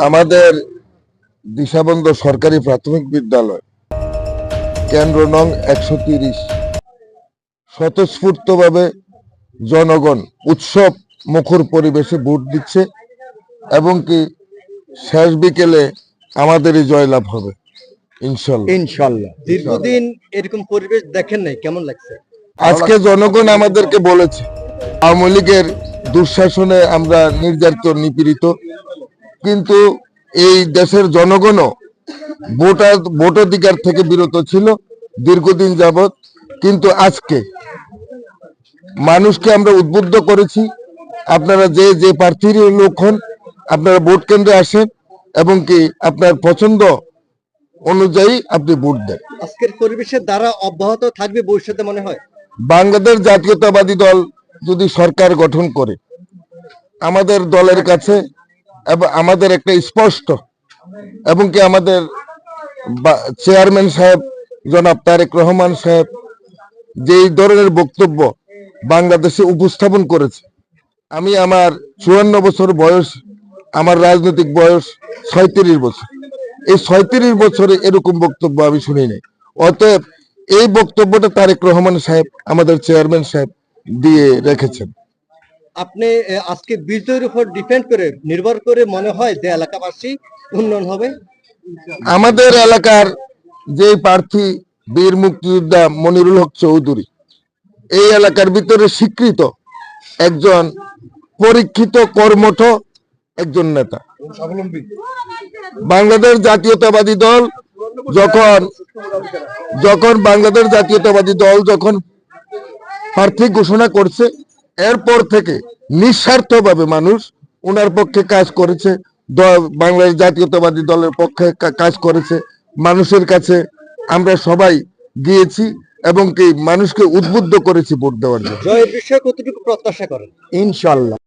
আমাদের দিশাবন্ধ সরকারি প্রাথমিক বিদ্যালয় কেন্দ্র নং 130 স্বতঃস্ফূর্তভাবে জনগণ উৎসব মুখর পরিবেশে ভোট দিচ্ছে এবং কি শেষ বিকেলে আমাদেরই জয়লাভ হবে ইনশাল্লাহ। ইনশাল্লাহ। দীর্ঘদিন এরকম পরিবেশ দেখেন নাই, কেমন লাগছে? আজকে জনগণ আমাদেরকে বলেছে আওয়ামী লীগের দুঃশাসনে আমরা নির্যাতিত নিপীড়িত, কিন্তু এই দেশের জনগণও ভোটাধিকার থেকে বিরত ছিল দীর্ঘদিন যাবৎ, কিন্তু আজকে মানুষকে আমরা উদ্বুদ্ধ করেছি আপনারা যে যে প্রার্থীর লোক হন আপনারা ভোট কেন্দ্রে আসেন এবং কি আপনার পছন্দ অনুযায়ী আপনি ভোট দেন। আজকের পরিবেশের দ্বারা অব্যাহত থাকবে ভবিষ্যতে মনে হয়? বাংলাদেশ জাতীয়তাবাদী দল যদি সরকার গঠন করে আমাদের দলের কাছে এবং আমাদের একটা স্পষ্ট এবং কি আমাদের চেয়ারম্যান সাহেব জনাব তারেক রহমান সাহেব যেই ধরনের বক্তব্য বাংলাদেশে উপস্থাপন করেছে, আমি আমার 54 বছর বয়স, আমার রাজনৈতিক বয়স 36 বছর, এই 36 বছরে এরকম বক্তব্য আমি শুনি নাই। অতএব এই বক্তব্যটা তারেক রহমান সাহেব আমাদের চেয়ারম্যান সাহেব দিয়ে রেখেছেন। আপনি আজকে বিজয়ের উপর ডিপেন্ড করে নির্ভর করে মনে হয় যে এলাকাবাসী উন্নয়ন হবে? আমাদের এলাকার যে প্রার্থী বীর মুক্তিযোদ্ধা মনিরুল হক চৌধুরী এই এলাকার ভিতরে স্বীকৃত একজন পরীক্ষিত কর্মঠ একজন নেতা। বাংলাদেশ জাতীয়তাবাদী দল যখন বাংলাদেশ জাতীয়তাবাদী দল যখন প্রার্থী ঘোষণা করছে এরপর থেকে নিঃস্বার্থভাবে মানুষ ওনার পক্ষে কাজ করেছে, বাংলাদেশ জাতীয়তাবাদী দলের পক্ষে কাজ করেছে। মানুষের কাছে আমরা সবাই গিয়েছি এবং কি মানুষকে উদ্বুদ্ধ করেছি ভোট দেওয়ার জন্য। জয়ের বিষয়ে কতটুকু প্রত্যাশা করেন? ইনশাল্লাহ।